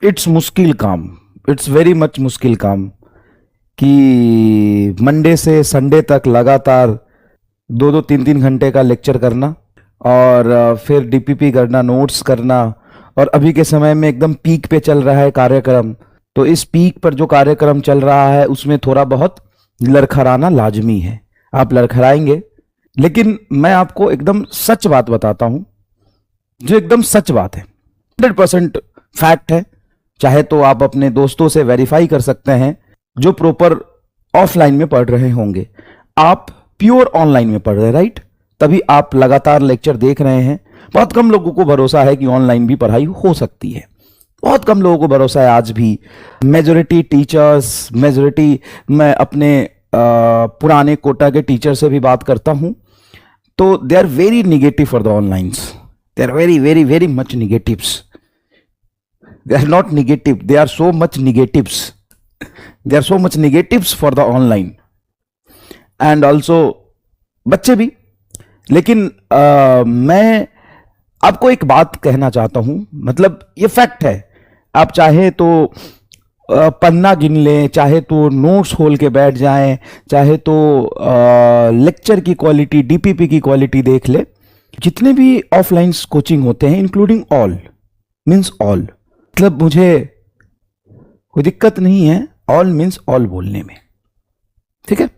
It's मुश्किल काम, it's very much मुश्किल काम कि मंडे से संडे तक लगातार 2-2 3-3 घंटे का लेक्चर करना और फिर डीपीपी करना, नोट्स करना। और अभी के समय में एकदम पीक पे चल रहा है कार्यक्रम, तो इस पीक पर जो कार्यक्रम चल रहा है उसमें थोड़ा बहुत लड़खड़ाना लाजमी है। आप लड़खड़ाएंगे, लेकिन मैं आपको एकदम सच बात बताता हूं, जो एकदम सच बात है, 100% फैक्ट है। चाहे तो आप अपने दोस्तों से वेरीफाई कर सकते हैं जो प्रॉपर ऑफलाइन में पढ़ रहे होंगे। आप प्योर ऑनलाइन में पढ़ रहे हैं, राइट? तभी आप लगातार लेक्चर देख रहे हैं। बहुत कम लोगों को भरोसा है कि ऑनलाइन भी पढ़ाई हो सकती है, बहुत कम लोगों को भरोसा है आज भी। मेजोरिटी टीचर्स, मैं अपने पुराने कोटा के टीचर से भी बात करता हूं, तो they are very negative for the onlines. They are very very very much negatives. They are not negative, they are so much negatives. They are so much negatives for the online and also बच्चे भी। लेकिन मैं आपको एक बात कहना चाहता हूं, मतलब ये फैक्ट है। आप चाहे तो पन्ना गिन लें, चाहे तो नोट्स खोल के बैठ जाएं, चाहे तो लेक्चर की क्वालिटी, डीपीपी की क्वालिटी देख ले। जितने भी ऑफलाइन कोचिंग होते हैं, इंक्लूडिंग ऑल, मीन्स ऑल, मतलब मुझे कोई दिक्कत नहीं है ऑल मीन्स ऑल बोलने में, ठीक है?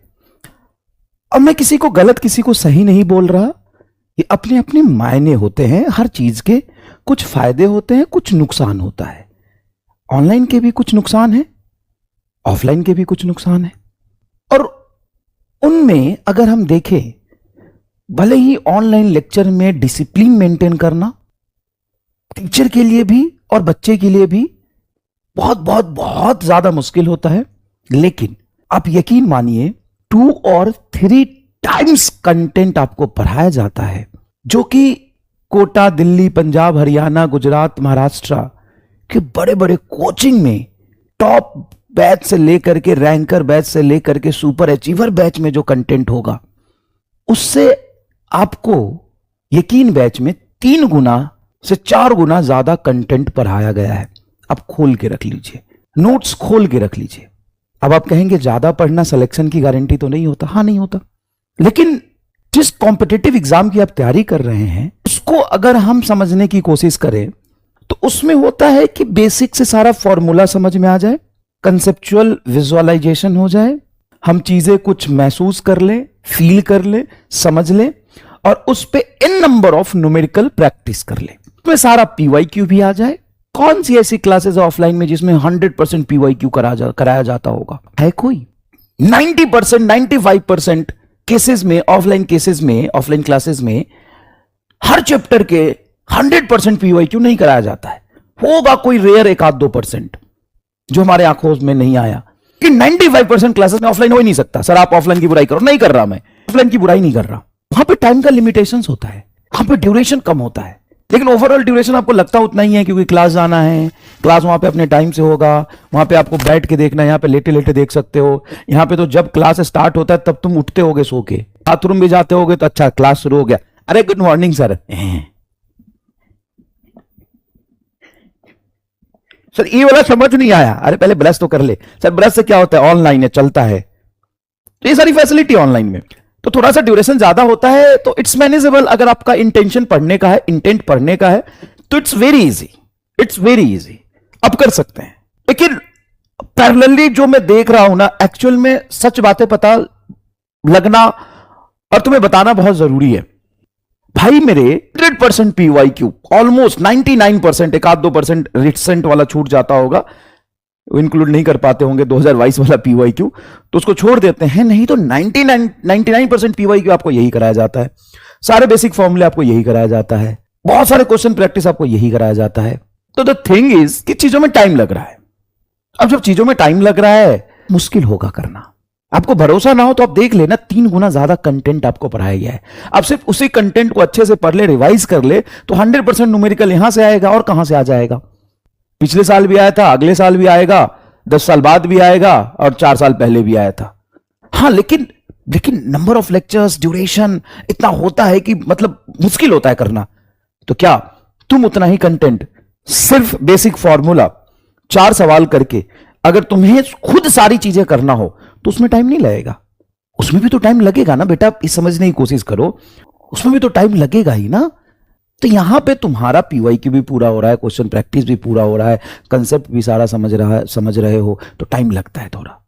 अब मैं किसी को गलत, किसी को सही नहीं बोल रहा। ये अपने अपने मायने होते हैं हर चीज के। कुछ फायदे होते हैं, कुछ नुकसान होता है। ऑनलाइन के भी कुछ नुकसान है, ऑफलाइन के भी कुछ नुकसान है। और उनमें अगर हम देखें, भले ही ऑनलाइन लेक्चर में डिसिप्लिन मेंटेन करना टीचर के लिए भी और बच्चे के लिए भी बहुत बहुत बहुत ज्यादा मुश्किल होता है। लेकिन आप यकीन मानिए 2 और 3 टाइम्स कंटेंट आपको पढ़ाया जाता है, जो कि कोटा, दिल्ली, पंजाब, हरियाणा, गुजरात, महाराष्ट्र के बड़े बड़े कोचिंग में टॉप बैच से लेकर के, रैंकर बैच से लेकर के सुपर अचीवर बैच में जो कंटेंट होगा, उससे आपको यकीन बैच में 3 गुना से 4 गुना ज्यादा कंटेंट पढ़ाया गया है। आप खोल के रख लीजिए, नोट्स खोल के रख लीजिए। अब आप कहेंगे ज्यादा पढ़ना सिलेक्शन की गारंटी तो नहीं होता। हाँ, नहीं होता। लेकिन जिस कॉम्पिटिटिव एग्जाम की आप तैयारी कर रहे हैं, उसको अगर हम समझने की कोशिश करें तो उसमें होता है कि बेसिक से सारा फॉर्मूला समझ में आ जाए, कंसेप्चुअल विजुअलाइजेशन हो जाए, हम चीजें कुछ महसूस कर ले, फील कर ले, समझ ले, और उस पे इन नंबर ऑफ न्यूमेरिकल प्रैक्टिस कर ले। उसमें सारा पीवाईक्यू भी आ जाए। कौन सी ऐसी क्लासेस ऑफलाइन में जिसमें 100% पीवाईक्यू कराया जाता होगा? है कोई? 90%, 95% केसेस में, ऑफलाइन केसेस में, ऑफलाइन क्लासेस में हर चैप्टर के 100% पीवाईक्यू नहीं कराया जाता है। होगा कोई रेयर 1-2% जो हमारे आंखों में नहीं आया, कि 95% क्लासेस में ऑफलाइन हो ही नहीं सकता। सर आप ऑफलाइन की बुराई करो, नहीं कर रहा, मैं ऑफलाइन की बुराई नहीं कर रहा। वहां पे टाइम का लिमिटेशंस होता है, वहां पे ड्यूरेशन कम होता है, लेकिन ओवरऑल ड्यूरेशन आपको लगता उतना ही है, क्योंकि क्लास जाना है, क्लास वहां पे अपने टाइम से होगा, वहां पे आपको बैठ के देखना है, यहाँ पे लेटे लेटे देख सकते हो। यहाँ पे तो जब क्लास स्टार्ट होता है तब तुम उठते होगे सो के, बाथरूम भी जाते होगे तो अच्छा क्लास शुरू हो गया, अरे गुड मॉर्निंग सर। सर ये वाला समझ नहीं आया, अरे पहले ब्रश तो कर ले। सर ब्रश से क्या होता है? ऑनलाइन है, चलता है। तो ये सारी फैसिलिटी ऑनलाइन में, तो थोड़ा सा ड्यूरेशन ज्यादा होता है, तो इट्स मैनेजेबल। अगर आपका इंटेंशन पढ़ने का है, इंटेंट पढ़ने का है, तो it's very easy, it's very easy, आप कर सकते हैं। लेकिन पैरेलली जो मैं देख रहा हूं ना, एक्चुअल में सच बातें पता लगना और तुम्हें बताना बहुत जरूरी है। भाई मेरे 100% पीवाईक्यू, ऑलमोस्ट 99%, 1-2% रिसेंट वाला छूट जाता होगा, इंक्लूड नहीं कर पाते होंगे 2022 वाला पीवाईक्यू, तो उसको छोड़ देते हैं। नहीं तो 99% पीवाईक्यू आपको यही कराया जाता है। सारे बेसिक फॉर्मूले आपको यही कराया जाता है, बहुत सारे क्वेश्चन प्रैक्टिस आपको यही कराया जाता है। तो द थिंग इज कि चीजों में टाइम लग रहा है। अब जब चीजों में टाइम लग रहा है, मुश्किल होगा करना। आपको भरोसा ना हो तो आप देख लेना, 3 गुना ज्यादा कंटेंट आपको पढ़ाया गया है। आप सिर्फ उसी कंटेंट को अच्छे से पढ़ ले, रिवाइज कर ले, तो 100% न्यूमेरिकल यहां से आएगा। और कहां से आ जाएगा? पिछले साल भी आया था, अगले साल भी आएगा, 10 साल बाद भी आएगा, और 4 साल पहले भी आया था। हाँ, लेकिन नंबर ऑफ लेक्चर्स, ड्यूरेशन इतना होता है कि मतलब मुश्किल होता है करना। तो क्या तुम उतना ही कंटेंट सिर्फ बेसिक फॉर्मूला, 4 सवाल करके अगर तुम्हें खुद सारी चीजें करना हो तो उसमें टाइम नहीं लगेगा। उसमें भी तो टाइम लगेगा ना बेटा, इस समझने की कोशिश करो, उसमें भी तो टाइम लगेगा ही ना। तो यहां पे तुम्हारा पीवाईक्यू भी पूरा हो रहा है, क्वेश्चन प्रैक्टिस भी पूरा हो रहा है, कंसेप्ट भी सारा समझ रहे हो, तो टाइम लगता है थोड़ा।